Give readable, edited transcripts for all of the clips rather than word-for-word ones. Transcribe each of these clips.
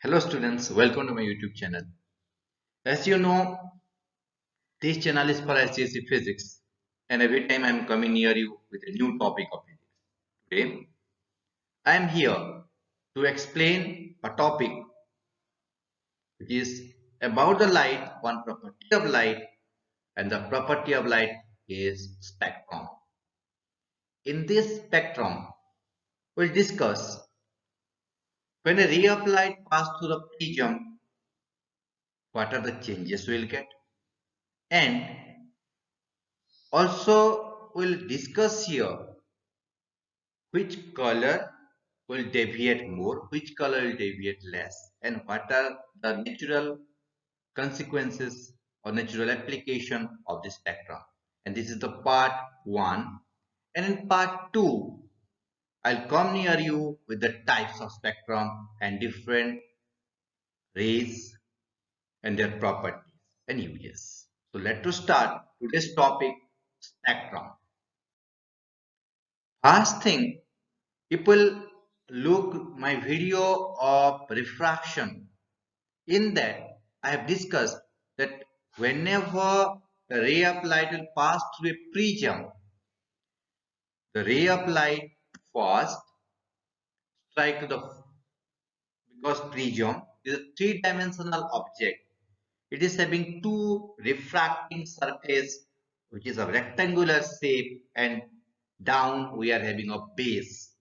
Hello students, welcome to my YouTube channel. As you know, this channel is for HSC Physics and every time I am coming near you with a new topic of physics. Today, I am here to explain a topic which is about the light, one property of light, and the property of light is spectrum. In this spectrum, we'll discuss when a ray of light passes through the prism, what are the changes we'll get, and also we'll discuss here which color will deviate more, which color will deviate less, and what are the natural consequences or natural application of the spectrum. And this is the part 1. And in part 2, I'll come near you with the types of spectrum and different rays and their properties and uses. So let's start today's topic, spectrum. First thing, people look my video of refraction. In that, I have discussed that whenever a ray of light will pass through a prism, the ray of light first strike to the because prism is a three-dimensional object. It is having two refracting surface which is a rectangular shape, and down we are having a base.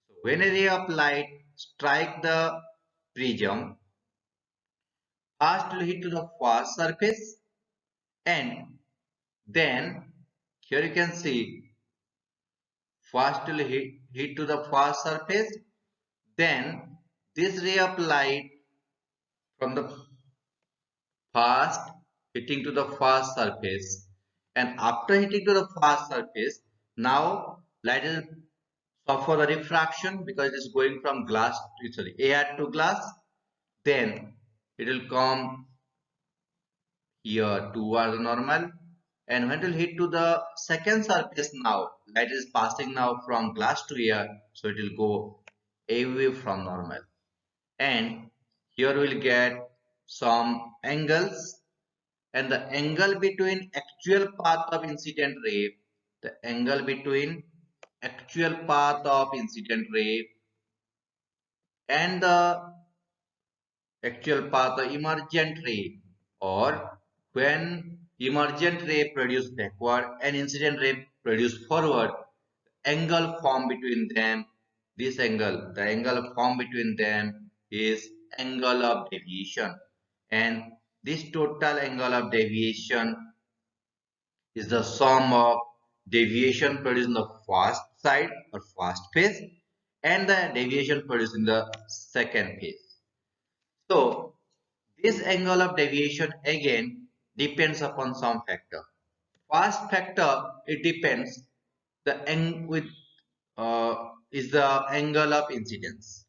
So when a ray of light strike the prism, first will hit to the first surface, and then here you can see first will hit to the first surface, then this ray of light from the first hitting to the first surface, and after hitting to the first surface, now light will suffer the refraction because it is going from glass to air to glass. Then it will come here towards the normal, and when it will hit to the second surface, now light is passing now from glass to air, so it will go away from normal, and here we will get some angles, and the angle between actual path of incident ray, the angle between actual path of incident ray and the actual path of emergent ray, or when emergent ray produce backward and incident ray produce forward, angle formed between them, this angle, the angle formed between them is angle of deviation, and this total angle of deviation is the sum of deviation produced in the first side or first phase and the deviation produced in the second phase. So this angle of deviation again depends upon some factor. First factor, it depends the with is the angle of incidence.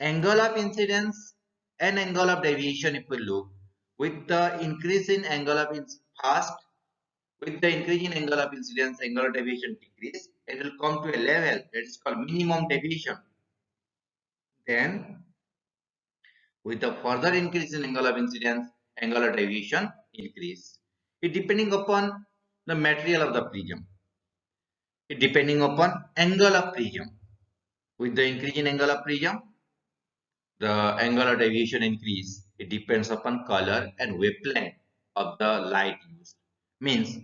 Angle of incidence and angle of deviation, if we look, with the increase in angle of first, with the increase in angle of incidence, angle of deviation decrease, it will come to a level that is called minimum deviation. Then with the further increase in angle of incidence, angle of deviation increase. It depending upon the material of the prism. It depending upon angle of prism. With the increase in angle of prism, the angle of deviation increase. It depends upon color and wavelength of the light used. Means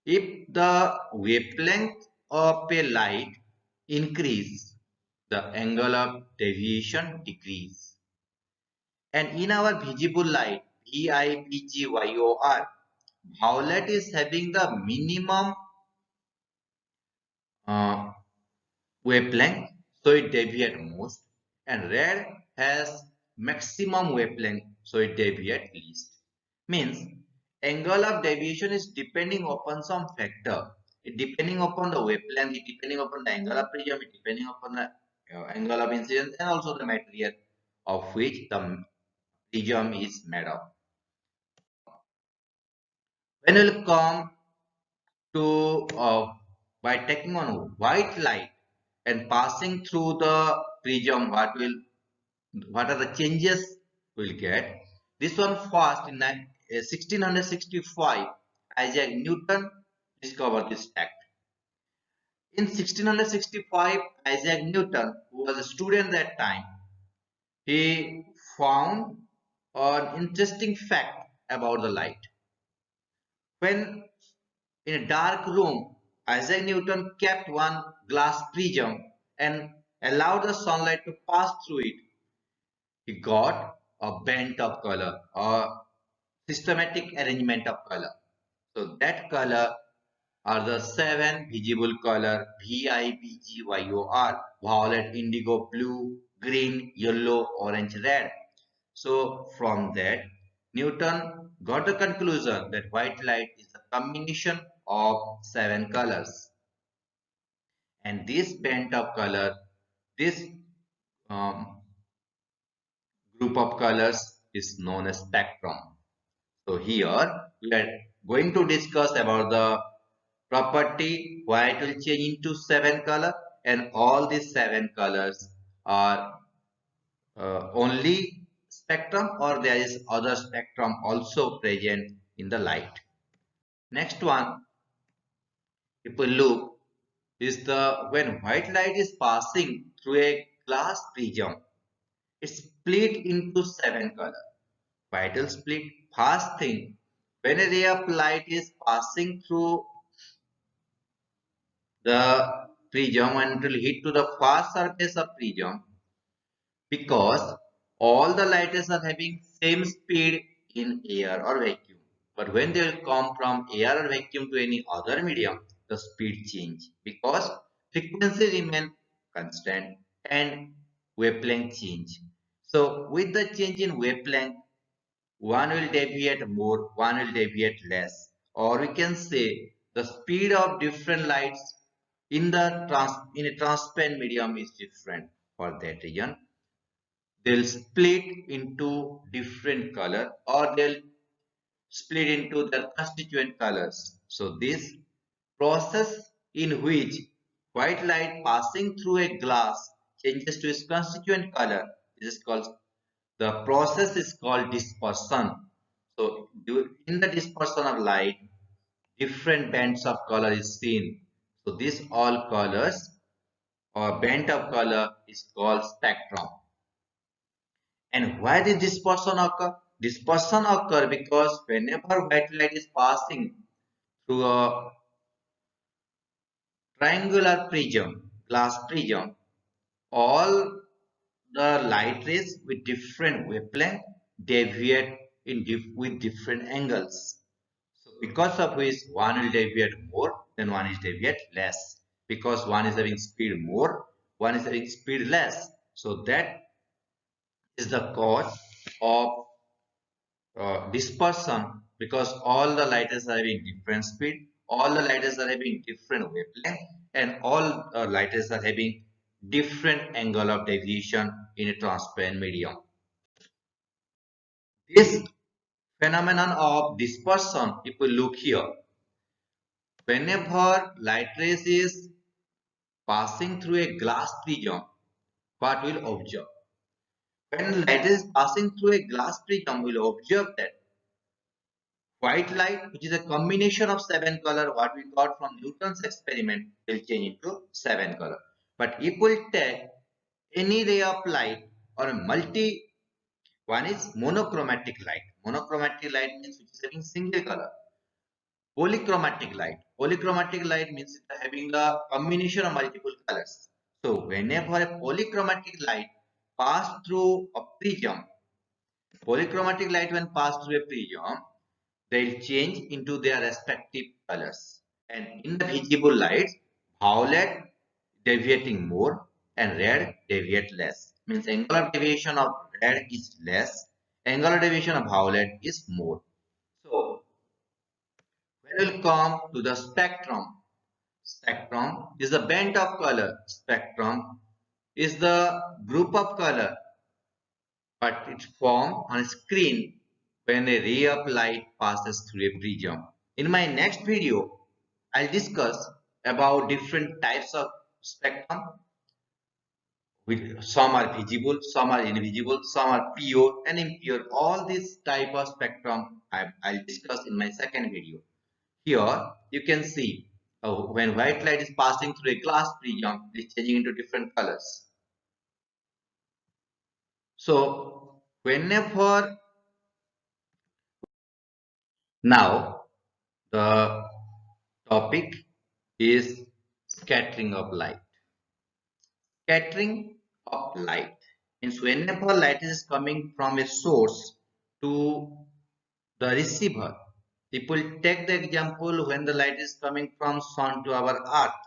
if the wavelength of a light increase, the angle of deviation decrease. And in our visible light, VIBGYOR, violet is having the minimum uh, wavelength, so it deviates most, and red has maximum wavelength, so it deviates least. Means angle of deviation is depending upon some factor. It depending upon the wavelength, it depending upon the angle of prism, it depending upon the angle of incidence, and also the material of which the prism is made of. When we will come to by taking on white light and passing through the prism, what will what are the changes we'll get. This one first in 1665, Isaac Newton discovered this fact. In 1665, Isaac Newton, who was a student at that time, he found an interesting fact about the light. When in a dark room, Isaac Newton kept one glass prism and allowed the sunlight to pass through it. He got a bent of color or systematic arrangement of color. So that color are the seven visible color VIBGYOR: violet, indigo, blue, green, yellow, orange, red. So from that, Newton got the conclusion that white light is a combination of seven colors. And this band of color, this um, group of colors is known as spectrum. So here we are going to discuss about the property why it will change into seven color, and all these seven colors are only spectrum, or there is other spectrum also present in the light. Next one, if we look, is the when white light is passing through a glass prism, it's split into seven colors. White will split first thing when a ray of light is passing through the prism and it will hit to the far surface of prism, because all the lighters are having same speed in air or vacuum. But when they will come from air or vacuum to any other medium, the speed change because frequency remain constant and wavelength change. So with the change in wavelength, one will deviate more, one will deviate less. Or we can say the speed of different lights in a transparent medium is different. For that reason, they'll split into different color, or they'll split into their constituent colors. So this process in which white light passing through a glass changes to its constituent color, this is called, the process is called dispersion. So in the dispersion of light, different bands of color is seen. So this all colors or band of color is called spectrum. And why did dispersion occur? Dispersion occur because whenever white light is passing through a triangular prism, glass prism, all the light rays with different wavelength deviate with different angles. So because of which one will deviate more, then one is deviate less. Because one is having speed more, one is having speed less. So that is the cause of dispersion, because all the lighters are having different speed, all the lighters are having different wavelength, and all lighters are having different angle of deviation in a transparent medium. This phenomenon of dispersion, if we look here, whenever light rays is passing through a glass prism, what will observe? When light is passing through a glass prism, we will observe that white light, which is a combination of seven color, what we got from Newton's experiment, will change into seven color. But if we take any ray of light or a one is monochromatic light. Monochromatic light means which is having single color. Polychromatic light. Polychromatic light means having a combination of multiple colors. So whenever a polychromatic light pass through a prism, polychromatic light when pass through a prism, they'll change into their respective colors. And in the visible light, violet deviating more and red deviate less. Means angular deviation of red is less, angular deviation of violet is more. So when we'll come to the spectrum, spectrum is the band of color. Spectrum is the group of color, but it forms on a screen when a ray of light passes through a prism. In my next video, I'll discuss about different types of spectrum, some are visible, some are invisible, some are pure and impure. All this type of spectrum I'll discuss in my second video. Here you can see when white light is passing through a glass prism, it is changing into different colors. So whenever now the topic is scattering of light. Scattering of light means whenever light is coming from a source to the receiver, people take the example when the light is coming from sun to our earth.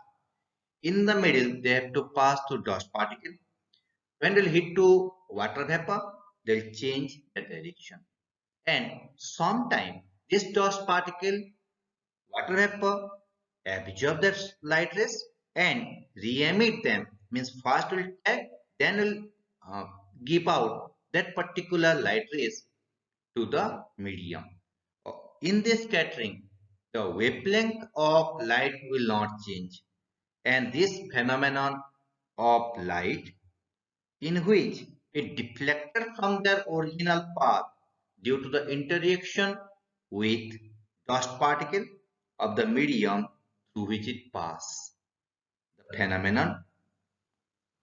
In the middle, they have to pass through dust particle. When they'll hit to water vapor, they'll change the direction. And sometime this dust particle, water vapor, absorb that light rays and re-emit them. Means first will take, then will give out that particular light rays to the medium. In this scattering, the wavelength of light will not change, and this phenomenon of light in which it deflected from their original path due to the interaction with dust particle of the medium through which it passes. The phenomenon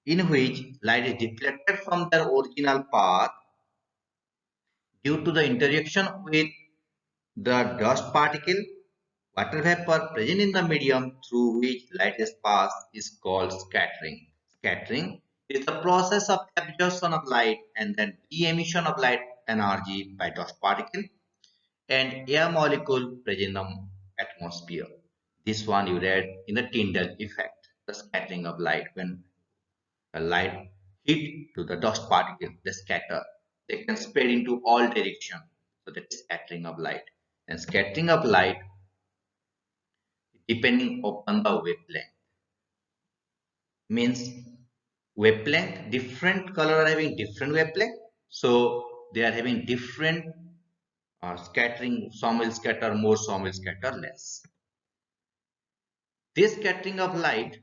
in which light is deflected from their original path due to the interaction with the dust particle, water vapor present in the medium through which light is passed is called scattering. Scattering is the process of absorption of light and then emission of light energy by dust particle and air molecule present in the atmosphere. This one you read in the Tyndall effect, the scattering of light. When a light hit to the dust particle, they scatter. They can spread into all directions. So that is scattering of light. And scattering of light depending upon the wavelength means wavelength, different color are having different wavelength, so they are having different scattering. Some will scatter more, some will scatter less. This scattering of light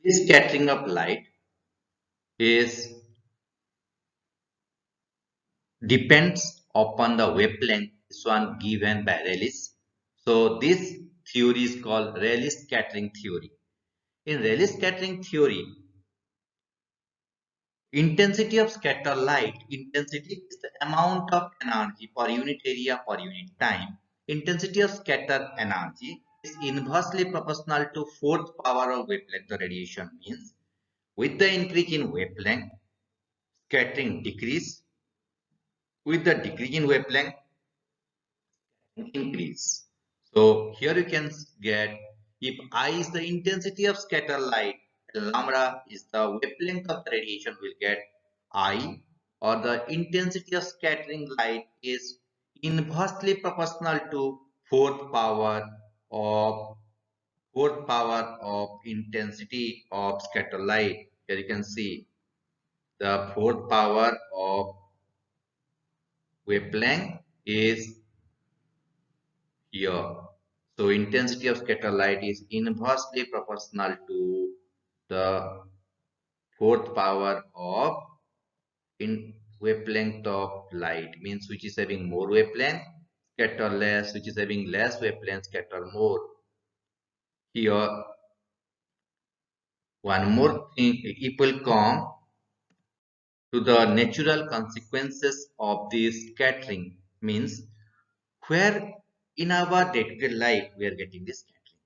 this scattering of light is depends upon the wavelength, this one given by Rayleigh's. So this theory is called Rayleigh scattering theory. In Rayleigh scattering theory, intensity of scatter light, intensity is the amount of energy per unit area per unit time. Intensity of scatter energy is inversely proportional to fourth power of wavelength. The radiation means with the increase in wavelength, scattering decrease. With the decrease in wavelength, increase. So here you can get if I is the intensity of scatter light, lambda is the wavelength of the radiation, will get I, or the intensity of scattering light is inversely proportional to of fourth power of intensity of scatter light. Here you can see the fourth power of wavelength is here. So intensity of scatter light is inversely proportional to the fourth power of in wavelength of light, means which is having more wavelength scatter less, which is having less wavelength scatter more. Here one more thing, it will come to the natural consequences of this scattering, means where in our day-to-day life we are getting this scattering.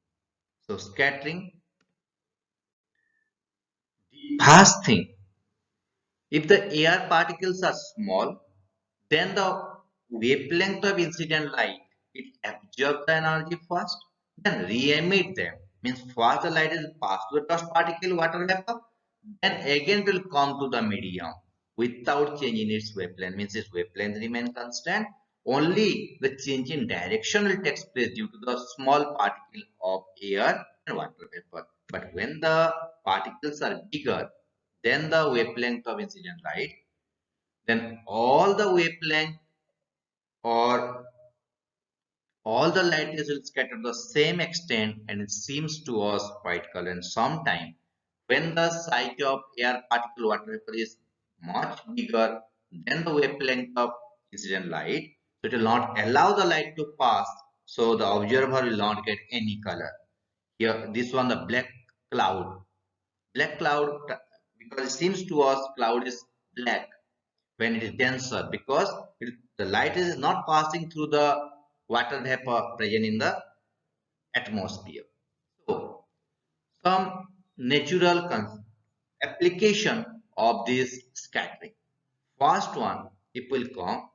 So scattering, first thing, if the air particles are small, then the wavelength of incident light, it absorbs the energy first, then re-emit them. Means first the light is passed to the dust particle, water vapor, then again will come to the medium without changing its wavelength. Means its wavelength remain constant. Only the change in direction will take place due to the small particle of air and water vapor. But when the particles are bigger than the wavelength of incident light, then all the wavelength or all the light is will scatter the same extent and it seems to us white color. And sometime when the size of air particle water vapor is much bigger than the wavelength of incident light, so it will not allow the light to pass, so the observer will not get any color. Here, this one, the black cloud. Black cloud, because it seems to us cloud is black when it is denser, because the light is not passing through the water vapor present in the atmosphere. So, some natural application of this scattering. First one, it will come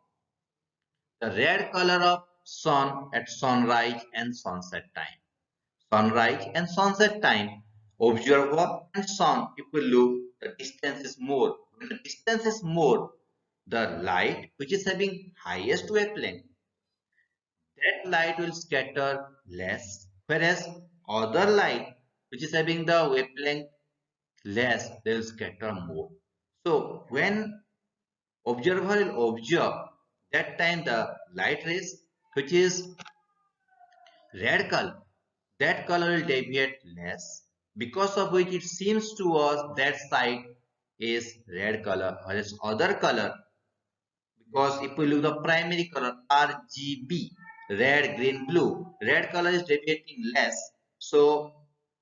the red color of sun at sunrise and sunset time. Sunrise and sunset time, observer and sun, if we look, the distance is more. When the distance is more, the light which is having highest wavelength, that light will scatter less, whereas other light which is having the wavelength less, they will scatter more. So when observer will observe, that time the light rays which is red color, that color will deviate less, because of which it seems to us that side is red color, whereas other color, because if we look the primary color RGB, red, green, blue, red color is deviating less, so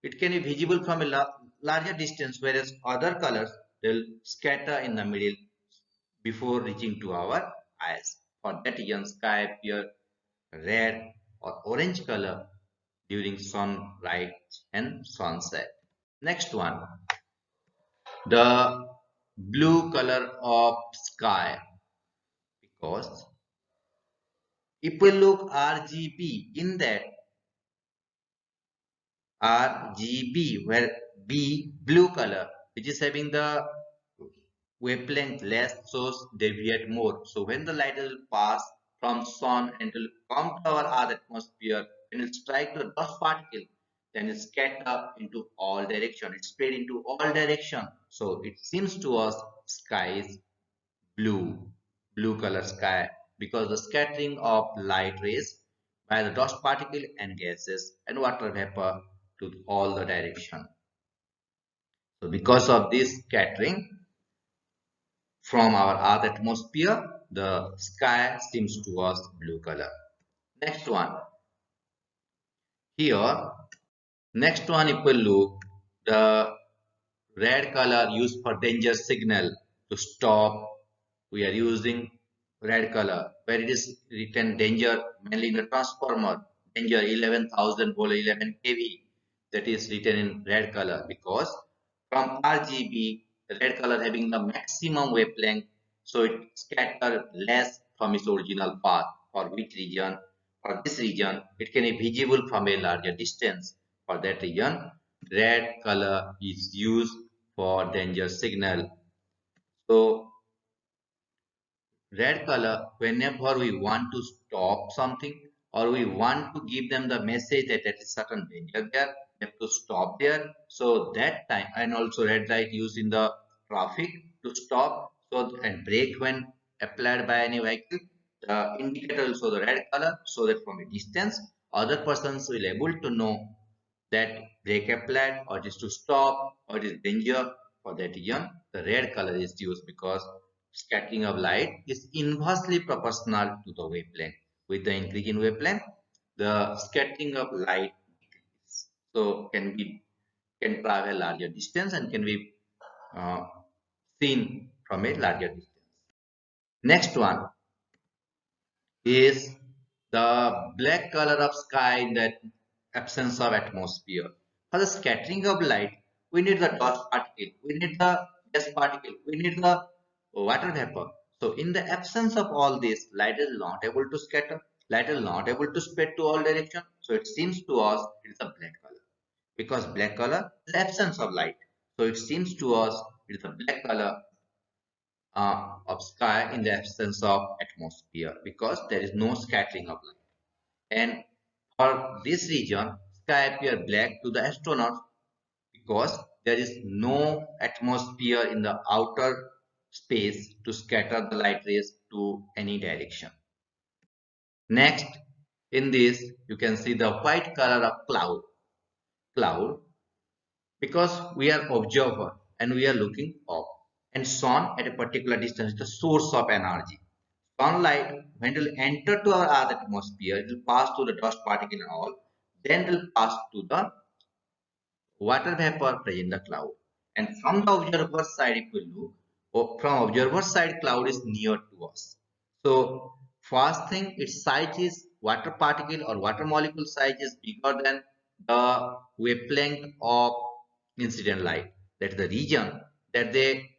it can be visible from a larger distance, whereas other colors will scatter in the middle before reaching to our eyes. For that reason, sky appear red or orange color during sunrise and sunset. Next one, the blue color of sky, because if we look RGB, in that RGB, where B blue color, which is having the wavelength less, so deviate more. So when the light will pass from sun and will come to our Earth atmosphere, when it strike the dust particle, then it scatter into all direction. It spread into all direction. So it seems to us sky is blue color sky, because the scattering of light rays by the dust particle and gases and water vapor to all the direction. So because of this scattering from our Earth atmosphere, the sky seems to us blue color. Next one. Here, next one, if we look, the red color used for danger signal to stop. We are using red color where it is written danger, mainly in the transformer, danger 11,000 volt 11 kV, that is written in red color, because from RGB, red color having the maximum wavelength, so it scatter less from its original path. For which region? For this region, it can be visible from a larger distance. For that region, red color is used for danger signal. So red color, whenever we want to stop something or we want to give them the message that there is certain danger there, we have to stop there. So that time, and also red light used in the traffic to stop, so and brake when applied by any vehicle, the indicator also the red color, so that from a distance other persons will able to know that brake applied or it is to stop or it is danger. For that reason, the red color is used, because scattering of light is inversely proportional to the wavelength. With the increase in wavelength, the scattering of light decreases. So can travel larger distance and can be uh, seen from a larger distance. Next one is the black color of sky in the absence of atmosphere. For the scattering of light, we need the dust particle, we need the gas particle, we need the water vapor. So in the absence of all this, light is not able to scatter, light is not able to spread to all direction. So it seems to us it is a black color, because black color is the absence of light. So it seems to us it is a black color of sky in the absence of atmosphere, because there is no scattering of light. And for this region, sky appear black to the astronauts, because there is no atmosphere in the outer space to scatter the light rays to any direction. Next, in this, you can see the white color of cloud. Cloud, because we are observer and we are looking up, and sun at a particular distance is the source of energy. Sunlight, when it will enter to our earth atmosphere, it will pass through the dust particle and all, then it will pass to the water vapor present in the cloud. And from the observer side, if we look, from observer side, cloud is near to us. So first thing, its size is water particle or water molecule size is bigger than the wavelength of incident light. That's the region that they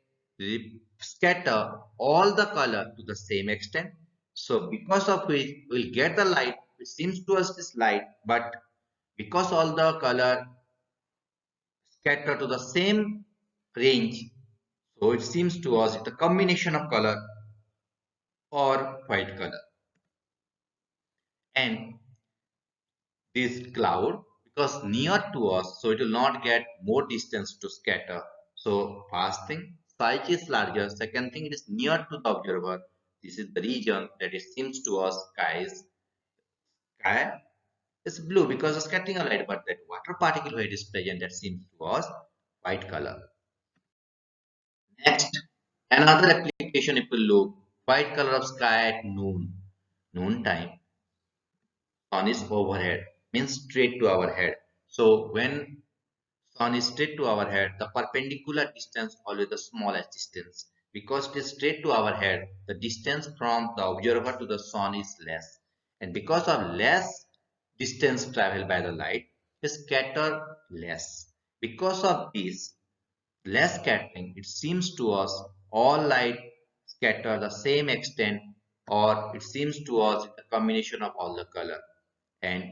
scatter all the color to the same extent. So because of which we'll get the light, it seems to us is light, but because all the color scatter to the same range, so it seems to us it's a combination of color or white color. And this cloud, because near to us, so it will not get more distance to scatter. So first thing, size is larger. Second thing, it is near to the observer. This is the region that it seems to us sky is blue because of scattering of light, but that water particle where it is present that seems to us white color. Next, another application if we look, white color of sky at noon time. Sun is overhead, means straight to our head. So when sun is straight to our head, the perpendicular distance always the smallest distance. Because it is straight to our head, the distance from the observer to the sun is less. And because of less distance traveled by the light, it scatter less. Because of this, less scattering, it seems to us all light scatter the same extent, or it seems to us the combination of all the color, and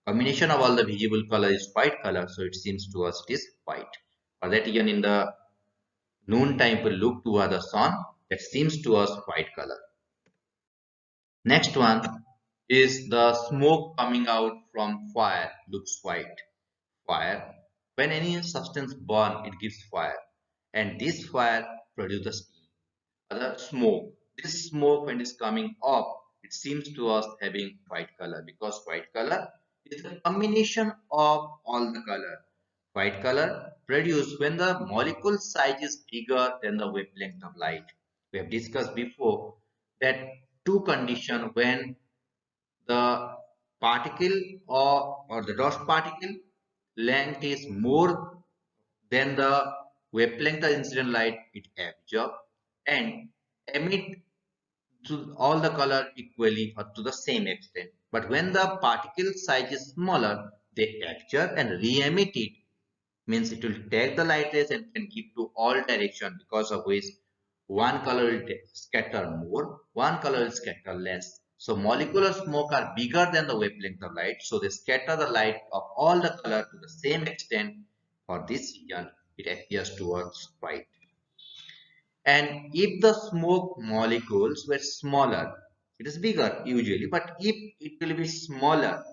combination of all the visible color is white color, so it seems to us it is white. For that even in the noon time we look toward the sun, that seems to us white color. Next one is the smoke coming out from fire looks white. Fire, when any substance burn, it gives fire, and this fire produces steam. Other smoke. This smoke when it is coming up, it seems to us having white color because white color is a combination of all the color. White color produced when the molecule size is bigger than the wavelength of light. We have discussed before that two conditions when the particle or the dust particle length is more than the wavelength of incident light, it absorb and emit to all the color equally or to the same extent. But when the particle size is smaller, they absorb and re-emit it, means it will take the light rays and can give to all direction, because of which one color will scatter more, one color will scatter less. So molecular smoke are bigger than the wavelength of light, so they scatter the light of all the color to the same extent. For this region, it appears towards white. And if the smoke molecules were smaller, it is bigger usually, but if it will be smaller,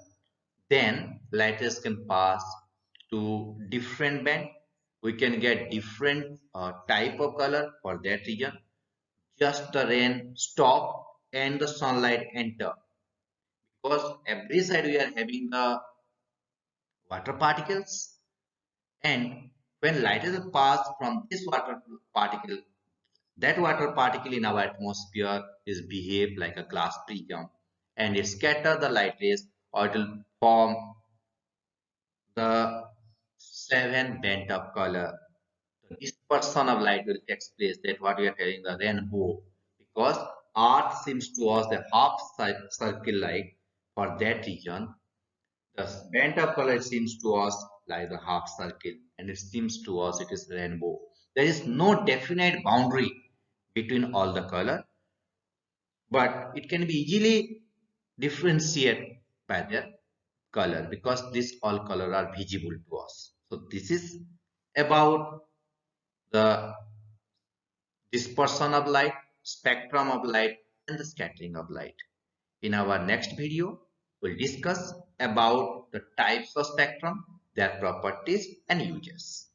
then light rays can pass to different band. We can get different type of color for that region. Just the rain stop and the sunlight enter, because every side we are having the water particles, and when light is passed from this water particle, that water particle in our atmosphere is behave like a glass prism, and it scatter the light rays, or it will form the seven band of color. The dispersion of light will take place. That what we are telling the rainbow, because Earth seems to us the half circle light for that region. The band of color seems to us like the half circle, and it seems to us it is rainbow. There is no definite boundary between all the color, but it can be easily differentiated by their color, because these all color are visible to us. So this is about the dispersion of light, spectrum of light, and the scattering of light. In our next video, we'll discuss about the types of spectrum, their properties and uses.